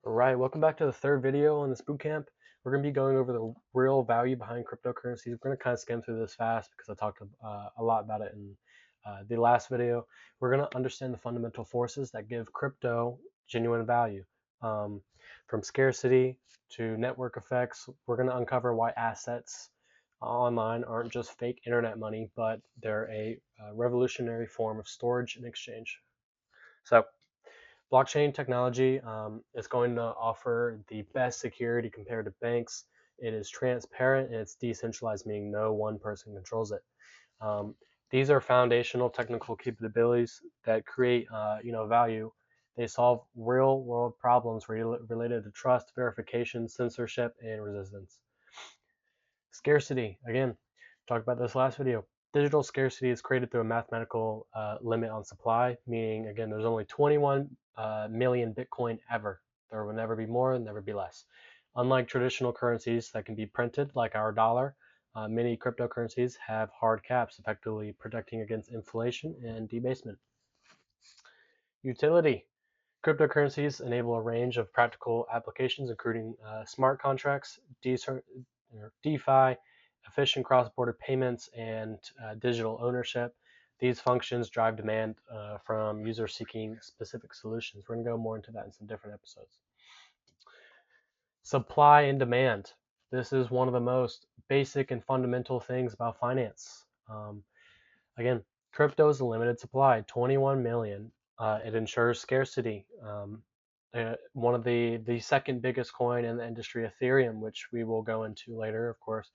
Alright, welcome back to the third video on this bootcamp. We're going to be going over the real value behind cryptocurrencies. We're going to kind of skim through this fast because I talked a lot about it in the last video. We're going to understand the fundamental forces that give crypto genuine value. Um, from scarcity to network effects, we're going to uncover why assets online aren't just fake internet money, but they're a revolutionary form of storage and exchange. So, blockchain technology is going to offer the best security compared to banks. It is transparent and it's decentralized, meaning no one person controls it. Um, these are foundational technical capabilities that create, value. They solve real-world problems related to trust, verification, censorship, and resistance. Scarcity, again, talked about this last video. Digital scarcity is created through a mathematical limit on supply, meaning, again, there's only 21 million Bitcoin ever. There will never be more, never be less. Unlike traditional currencies that can be printed, like our dollar, many cryptocurrencies have hard caps, effectively protecting against inflation and debasement. Utility. Cryptocurrencies enable a range of practical applications, including smart contracts, DeFi, efficient cross-border payments, and digital ownership. These functions drive demand from users seeking specific solutions. We're going to go more into that in some different episodes. Supply and demand. This is one of the most basic and fundamental things about finance. Again, crypto is a limited supply, 21 million. It ensures scarcity. One of the second biggest coin in the industry, Ethereum, which we will go into later, of course.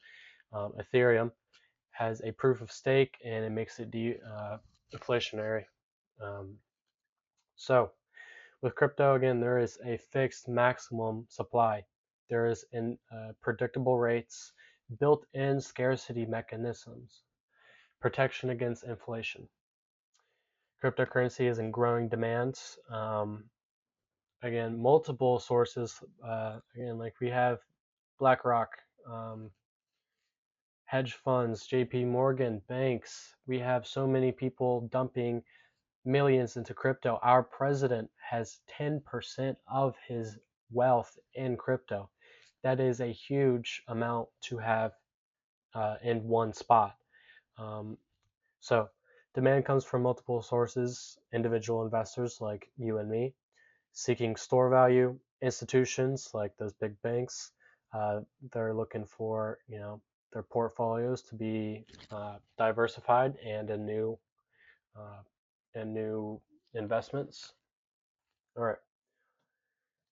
Ethereum has a proof of stake and it makes it deflationary. Um, so with crypto, again, there is a fixed maximum supply. There is predictable rates, built-in scarcity mechanisms, protection against inflation. Cryptocurrency is in growing demand. Again, multiple sources. Again, like we have BlackRock, hedge funds, JP Morgan, banks. We have so many people dumping millions into crypto. Our president has 10% of his wealth in crypto. That is a huge amount to have in one spot. Um, so demand comes from multiple sources, individual investors like you and me, seeking store value, institutions like those big banks. They're looking for, their portfolios to be diversified uh, and new investments. All right.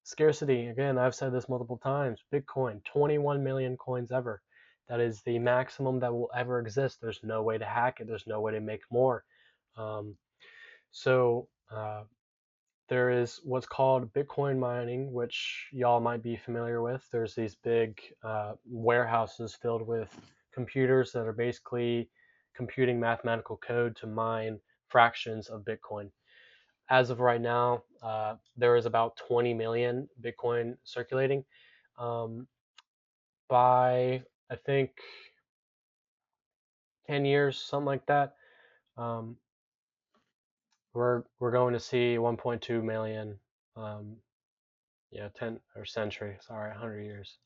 Scarcity. Again, I've said this multiple times. Bitcoin, 21 million coins ever. That is the maximum that will ever exist. There's no way to hack it. There's no way to make more. Um, so there is what's called Bitcoin mining, which y'all might be familiar with. There's these big warehouses filled with computers that are basically computing mathematical code to mine fractions of Bitcoin. As of right now, there is about 20 million Bitcoin circulating. Um, by I think 10 years, something like that, um, we're going to see 1.2 million. Um, 10 or century, sorry, 100 years.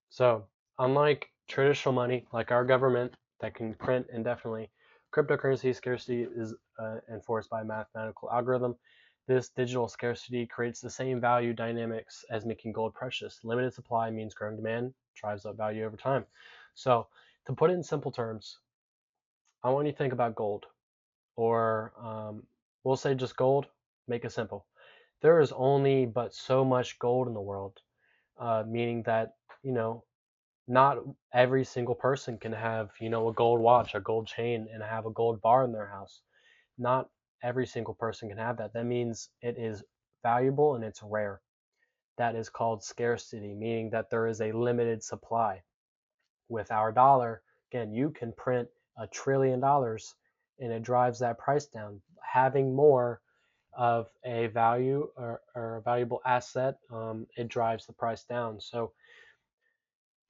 So, unlike traditional money, like our government that can print indefinitely, cryptocurrency scarcity is enforced by a mathematical algorithm. This digital scarcity creates the same value dynamics as making gold precious. Limited supply means growing demand, drives up value over time. So, to put it in simple terms, I want you to think about gold, or we'll say just gold, make it simple. There is only but so much gold in the world, meaning that, you know, not every single person can have, a gold watch, a gold chain, and have a gold bar in their house. Not every single person can have that. That means it is valuable and it's rare. That is called scarcity, meaning that there is a limited supply. With our dollar, again, you can print $1 trillion and it drives that price down. Having more of a value or a valuable asset, it drives the price down. So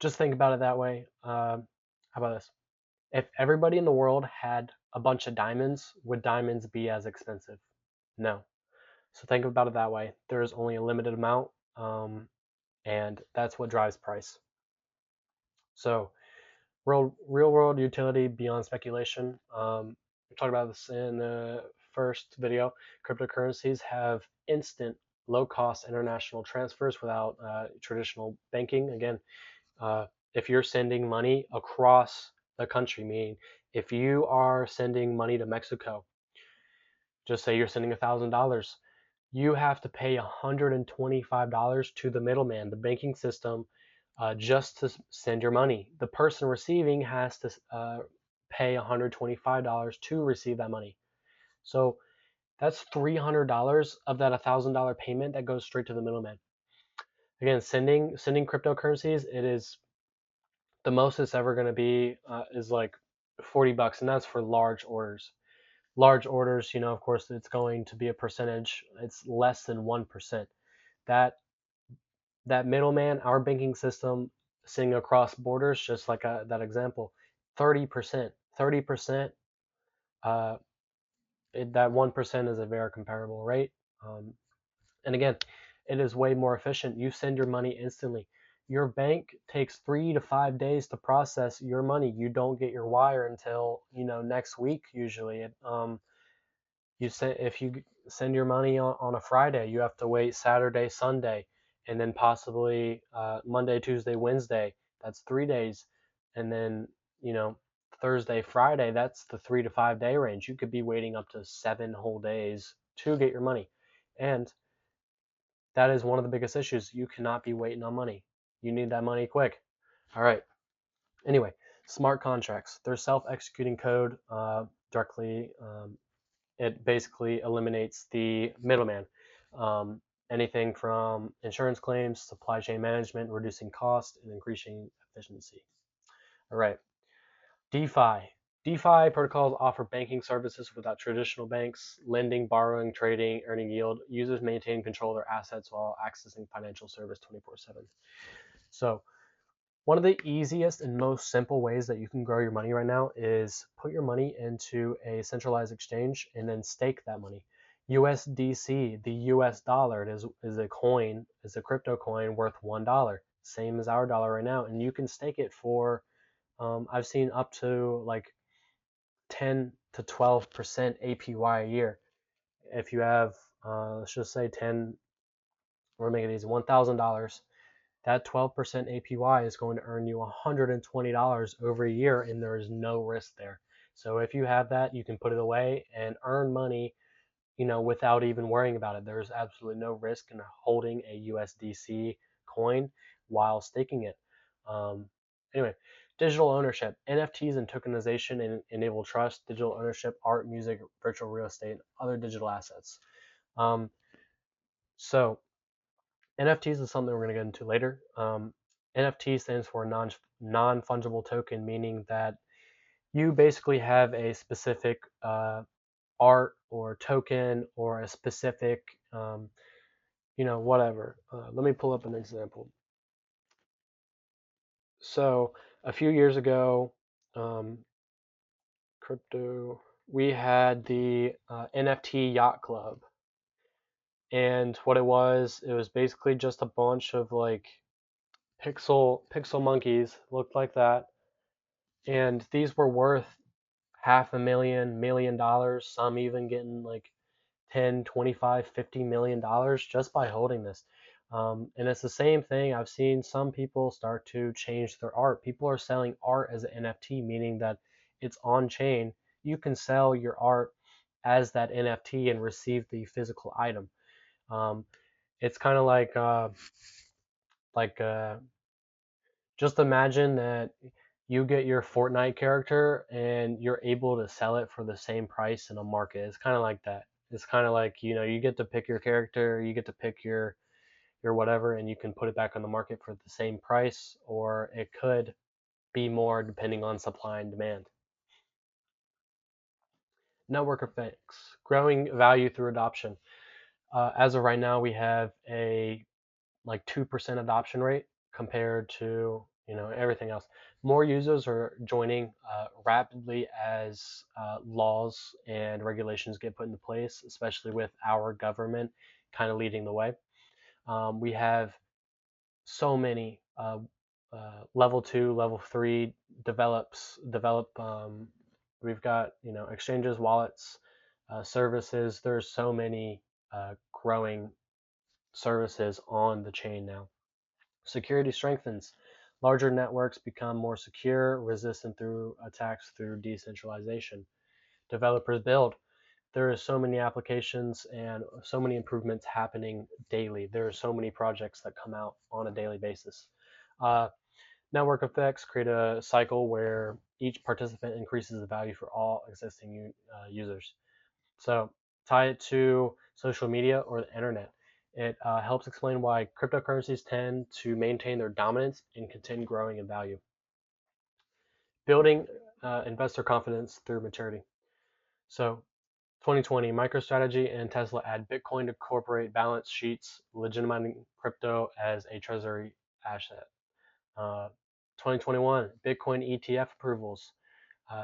just think about it that way. How about this? If everybody in the world had a bunch of diamonds, would diamonds be as expensive? No. So think about it that way. There is only a limited amount. and that's what drives price. So real world utility beyond speculation. We talked about this in the first video. Cryptocurrencies have instant, low cost international transfers without traditional banking. Again, uh, if you're sending money across the country, meaning if you are sending money to Mexico, just say you're sending $1,000, you have to pay $125 to the middleman, the banking system, just to send your money. The person receiving has to pay $125 to receive that money. So that's $300 of that $1,000 payment that goes straight to the middleman. Again, sending cryptocurrencies, it is the most it's ever going to be is like $40, and that's for large orders. Large orders, of course, it's going to be a percentage. It's less than 1%. That that middleman, our banking system, sitting across borders, just like that example, 30%, 30%. Uh, that 1% is a very comparable rate. Um, and again, it is way more efficient. You send your money instantly. Your bank takes 3 to 5 days to process your money. You don't get your wire until next week usually. You send if you send your money on a Friday, you have to wait Saturday, Sunday, and then possibly Monday, Tuesday, Wednesday. That's 3 days, and then you know Thursday, Friday. That's the 3 to 5 day range. You could be waiting up to 7 whole days to get your money, and that is one of the biggest issues. You cannot be waiting on money. You need that money quick. All right. Anyway, smart contracts. They're self-executing code directly. It basically eliminates the middleman. Um, Anything from insurance claims, supply chain management, reducing cost, and increasing efficiency. All right. DeFi. DeFi protocols offer banking services without traditional banks, lending, borrowing, trading, earning yield. Users maintain control of their assets while accessing financial service 24/7. So, one of the easiest and most simple ways that you can grow your money right now is put your money into a centralized exchange and then stake that money. USDC, the US dollar, is a coin, is a crypto coin worth $1, same as our dollar right now, and you can stake it for I've seen up to like 10 to 12% APY a year. If you have, let's just say 10, we're making it easy, $1,000, that 12% APY is going to earn you $120 over a year, and there is no risk there. So if you have that, you can put it away and earn money, without even worrying about it. There's absolutely no risk in holding a USDC coin while staking it. Um, anyway, digital ownership, NFTs and tokenization enable trust, digital ownership, art, music, virtual real estate, other digital assets. Um, so NFTs is something we're going to get into later. NFT stands for non fungible token, meaning that you basically have a specific art or token or a specific, whatever. Let me pull up an example. So a few years ago, um, crypto, we had the NFT Yacht Club, and what it was basically just a bunch of like pixel monkeys, looked like that, and these were worth half a million dollars, some even getting like 10, 25, $50 million just by holding this. And it's the same thing. I've seen some people start to change their art. People are selling art as an NFT, meaning that it's on chain. You can sell your art as that NFT and receive the physical item. Um, it's kind of like just imagine that you get your Fortnite character and you're able to sell it for the same price in a market. It's kind of like that. It's kind of like, you get to pick your character, you get to pick your whatever, and you can put it back on the market for the same price, or it could be more depending on supply and demand. Network effects, growing value through adoption. As of right now, we have a like 2% adoption rate compared to everything else. More users are joining rapidly as laws and regulations get put into place, especially with our government kind of leading the way. We have so many level 2, level 3 develop. We've got exchanges, wallets, services. There's so many growing services on the chain now. Security strengthens. Larger networks become more secure, resistant through attacks through decentralization. Developers build. There are so many applications and so many improvements happening daily. There are so many projects that come out on a daily basis. Uh, Network effects create a cycle where each participant increases the value for all existing users. So tie it to social media or the internet. It helps explain why cryptocurrencies tend to maintain their dominance and continue growing in value. Building investor confidence through maturity. So 2020, MicroStrategy and Tesla add Bitcoin to corporate balance sheets, legitimizing crypto as a treasury asset. Uh, 2021, Bitcoin ETF approvals.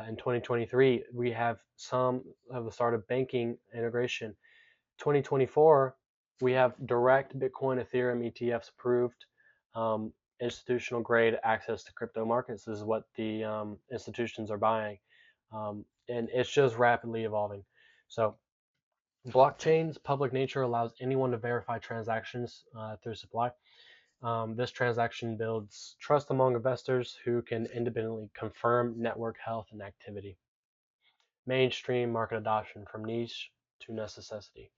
In 2023, we have some of the start of banking integration. 2024, we have direct Bitcoin Ethereum ETFs approved, institutional grade access to crypto markets. This is what the institutions are buying. And it's just rapidly evolving. So blockchain's public nature allows anyone to verify transactions through supply. This transaction builds trust among investors who can independently confirm network health and activity. Mainstream market adoption from niche to necessity.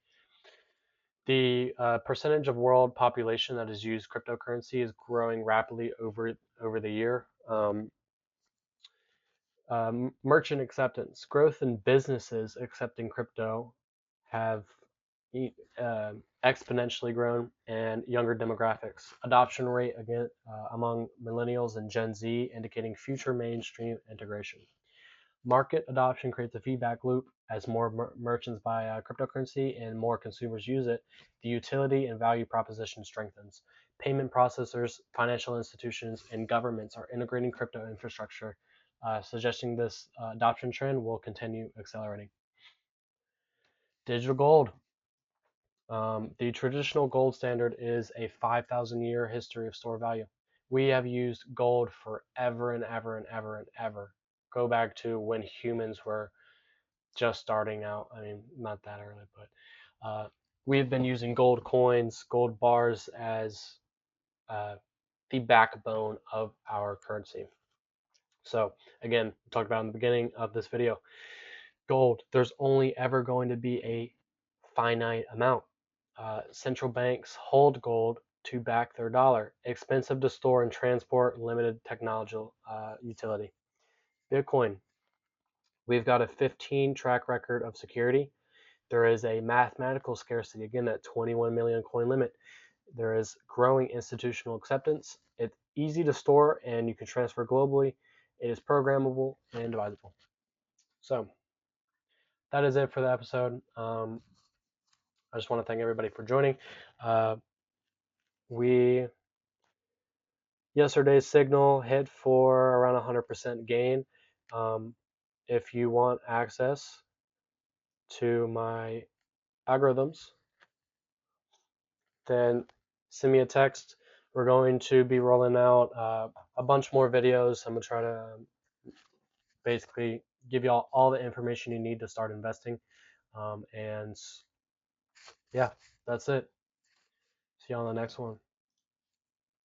The percentage of world population that has used cryptocurrency is growing rapidly over the year. Merchant acceptance, growth in businesses accepting crypto have uh, exponentially grown, and younger demographics. Adoption rate again among millennials and Gen Z indicating future mainstream integration. Market adoption creates a feedback loop. As more merchants buy cryptocurrency and more consumers use it, the utility and value proposition strengthens. Payment processors, financial institutions, and governments are integrating crypto infrastructure, suggesting this adoption trend will continue accelerating. Digital gold. The traditional gold standard is a 5,000-year history of store value. We have used gold forever and ever and ever and ever. Go back to when humans were just starting out. I mean, not that early, but we've been using gold coins, gold bars as uh, the backbone of our currency. So again, we talked about in the beginning of this video, gold, there's only ever going to be a finite amount. Central banks hold gold to back their dollar. Expensive to store and transport, limited technological utility. Bitcoin, we've got a 15 track record of security. There is a mathematical scarcity, again, that 21 million coin limit. There is growing institutional acceptance. It's easy to store and you can transfer globally. It is programmable and divisible. So that is it for the episode. I just want to thank everybody for joining. Uh, we Yesterday's signal hit for around 100% gain. Um, if you want access to my algorithms, then send me a text. We're going to be rolling out a bunch more videos. I'm going to try to basically give you all the information you need to start investing. And yeah, that's it. See you on the next one.